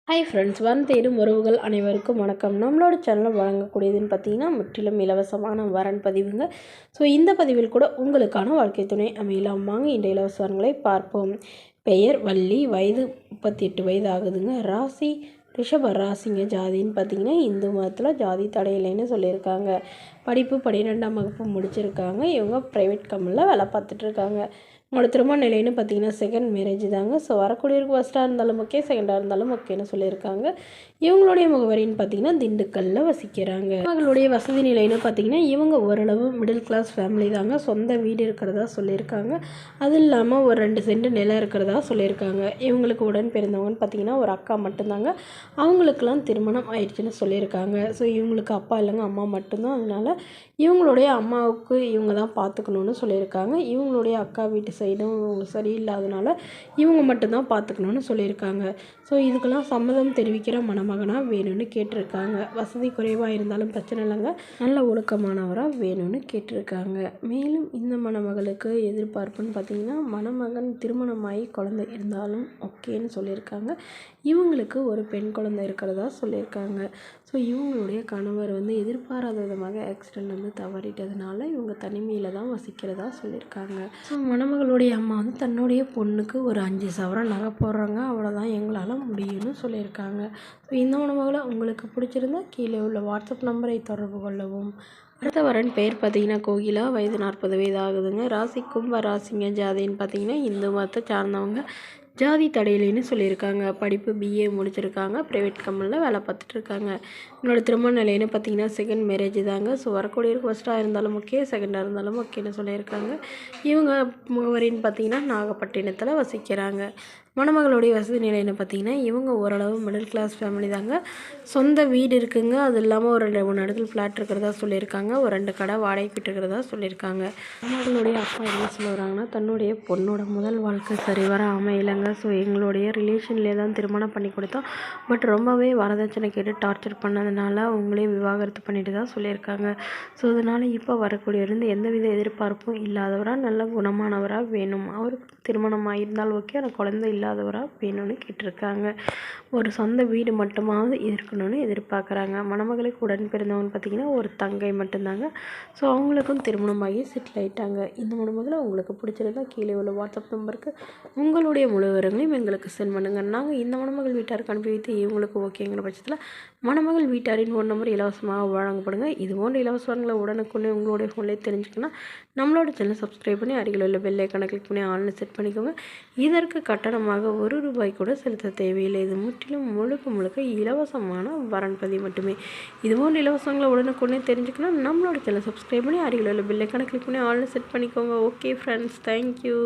Hi friends, வரன் தேடும் உறவுகள் அனைவருக்கும் வணக்கம். நம்மளோட சேனலில் வழங்கக்கூடியதுன்னு பார்த்தீங்கன்னா முற்றிலும் இலவசமான வரன் பதிவுங்க. ஸோ இந்த பதிவில் கூட உங்களுக்கான வாழ்க்கை துணை அமையலாம். வாங்க இன்றைய இலவச வரன்களை பார்ப்போம். பெயர் வள்ளி, வயது 38 வயது ஆகுதுங்க. ராசி ரிஷப ராசிங்க. ஜாதின்னு பார்த்தீங்கன்னா இந்து மதத்தில் ஜாதி தடையில்லைன்னு சொல்லியிருக்காங்க. படிப்பு 12ஆம் வகுப்பு முடிச்சிருக்காங்க. இவங்க ப்ரைவேட் கம்பெனியில் வேலை பார்த்துட்ருக்காங்க. உங்களோட திருமண நிலைன்னு பார்த்தீங்கன்னா செகண்ட் மேரேஜ் தாங்க. ஸோ வரக்கூடியவருக்கு ஃபஸ்ட்டாக இருந்தாலும் ஓகே, செகண்டாக இருந்தாலும் ஓகேன்னு சொல்லியிருக்காங்க. இவங்களுடைய முகவரின்னு பார்த்தீங்கன்னா திண்டுக்கல்லில் வசிக்கிறாங்க. இவங்களுடைய வசதி நிலைன்னு பார்த்தீங்கன்னா இவங்க ஓரளவு மிடில் கிளாஸ் ஃபேமிலி தாங்க. சொந்த வீடு இருக்கிறதா சொல்லியிருக்காங்க. அது இல்லாமல் ஒரு 2 சென்ட் நிலம் இருக்கிறதா சொல்லியிருக்காங்க. இவங்களுக்கு உடன் பிறந்தவங்கன்னு பார்த்தீங்கன்னா ஒரு அக்கா மட்டும்தாங்க. அவங்களுக்கெல்லாம் திருமணம் ஆயிடுச்சுன்னு சொல்லியிருக்காங்க. ஸோ இவங்களுக்கு அப்பா இல்லைங்க, அம்மா மட்டும்தான். அதனால் இவங்களுடைய அம்மாவுக்கு இவங்க தான் பார்த்துக்கணுன்னு சொல்லியிருக்காங்க. இவங்களுடைய அக்கா வீட்டு சைடும் சரியில்லாதனால இவங்க மட்டும்தான் பார்த்துக்கணுன்னு சொல்லியிருக்காங்க. ஸோ இதுக்கெல்லாம் சம்மதம் தெரிவிக்கிற மணமகனாக வேணும்னு கேட்டிருக்காங்க. வசதி குறைவாக இருந்தாலும் பிரச்சனை இல்லைங்க, நல்ல ஒழுக்கமானவராக வேணும்னு கேட்டிருக்காங்க. மேலும் இந்த மணமகளுக்கு எதிர்பார்ப்புன்னு பார்த்திங்கன்னா மணமகன் திருமணமாகி குழந்தை இருந்தாலும் ஓகேன்னு சொல்லியிருக்காங்க. இவங்களுக்கு ஒரு பெண் குழந்தை இருக்கிறதா சொல்லியிருக்காங்க. ஸோ இவங்களுடைய கணவர் எதிர்பாராத விதமாக ஆக்சிடெண்ட் தவறிட்டதுனால இவங்க தனிமையில் தான் வசிக்கிறதா சொல்லியிருக்காங்க. ஸோ மணமகளுடைய அம்மா தன்னுடைய பொண்ணுக்கு ஒரு 5 சவரன் நகை போடுறாங்க, அவ்வளோதான் எங்களால் முடியும்னு சொல்லியிருக்காங்க. ஸோ இந்த மணமகளை உங்களுக்கு பிடிச்சிருந்தா கீழே உள்ள வாட்ஸ்அப் நம்பரை தொடர்பு கொள்ளவும். அடுத்த வரன் பேர் பார்த்தீங்கன்னா கோகிலா, வயது 40 வயது ஆகுதுங்க. ராசி கும்ப ராசிங்க. ஜாதின்னு பார்த்தீங்கன்னா இந்து மதத்தை சார்ந்தவங்க. ஜாதி தடையிலேன்னு சொல்லியிருக்காங்க. படிப்பு பிஏ முடிச்சிருக்காங்க. ப்ரைவேட் கம்பெனியில் வேலை பார்த்துட்ருக்காங்க. என்னோட திருமண நிலைன்னு பார்த்தீங்கன்னா செகண்ட் மேரேஜ் தாங்க. ஸோ வரக்கூடியவருக்கு ஃபஸ்ட்டாக இருந்தாலும் ஓகே, செகண்டாக இருந்தாலும் ஓகேன்னு சொல்லியிருக்காங்க. இவங்க முகவரின்னு பார்த்தீங்கன்னா நாகப்பட்டினத்தில் வசிக்கிறாங்க. மணமகளுடைய வசதி நிலைன்னு பார்த்தீங்கன்னா இவங்க ஓரளவு மிடில் கிளாஸ் ஃபேமிலி தாங்க. சொந்த வீடு இருக்குங்க. அது இல்லாமல் ஒரு 2-3 இடத்துல ஃப்ளாட் இருக்கிறதா சொல்லியிருக்காங்க. ஒரு 2 கடை வாடகைக்கு விட்டுருக்கிறதா சொல்லியிருக்காங்க. மணமகளுடைய அப்பா என்ன சொல்லுறாங்கன்னா தன்னுடைய பொண்ணோட முதல் வாழ்க்கை சரிவர அமையலைங்க. ஸோ எங்களுடைய ரிலேஷன்லேயே தான் திருமணம் பண்ணி கொடுத்தோம். பட் ரொம்பவே வரதட்சணை கேட்டு டார்ச்சர் பண்ணதுனால அவங்களே விவாகரத்து பண்ணிட்டு தான் சொல்லியிருக்காங்க. ஸோ அதனால் இப்போ வரக்கூடியவருந்து எந்தவித எதிர்பார்ப்பும் இல்லாதவராக, நல்ல குணமானவராக வேணும். அவருக்கு திருமணம் ஆகியிருந்தால் ஓகே, ஆனால் குழந்தை இல்லாதவராக வேணும்னு கேட்டிருக்காங்க. ஒரு சொந்த வீடு மட்டுமாவது இருக்கணும்னு எதிர்பார்க்குறாங்க. மணமகளுக்கு உடன் பிறந்தவங்கன்னு பார்த்திங்கன்னா ஒரு தங்கை மட்டும்தாங்க. ஸோ அவங்களுக்கும் திருமணமாகி செட்டில் ஆகிட்டாங்க. இந்த மணமகளை உங்களுக்கு பிடிச்சிருந்தா கீழே உள்ள வாட்ஸ்அப் நம்பருக்கு உங்களுடைய முழு விவரங்களையும் எங்களுக்கு சென்ட் பண்ணுங்கள். நாங்கள் இந்த மணமகள் வீட்டாருக்கு அனுப்பி வைத்து இவங்களுக்கு ஓகேங்கிற பட்சத்தில் மணமகள் வீட்டாரின் ஃபோன் நம்பர் இலவசமாக வழங்கப்படுங்க. இது போன்ற இலவசங்களை உடனுக்குள்ளே உங்களுடைய ஃபோன்லேயே தெரிஞ்சுக்கணும். நம்மளோட சேனல் சப்ஸ்கிரைப் பண்ணி அருகில் உள்ள பெல் ஐக்கானை கிளிக் பண்ணி ஆன்லைன் செட் பண்ணிக்கோங்க. இதற்கு கட்டணமாக ₹1 கூட செலுத்த தேவையில்லை. இது முற்றிலும் முழுக்க இலவசமான வரன் பதிவு மட்டுமே. இதுபோன்ற இலவசங்களை உடனுக்குடனே தெரிஞ்சுக்கணும். நம்மளோட சேனல் சப்ஸ்கிரைப் பண்ணி அருகில் உள்ள பெல் ஐக்கானை கிளிக் பண்ணி ஆன்லைன் செட் பண்ணிக்கோங்க. Okay friends, thank you.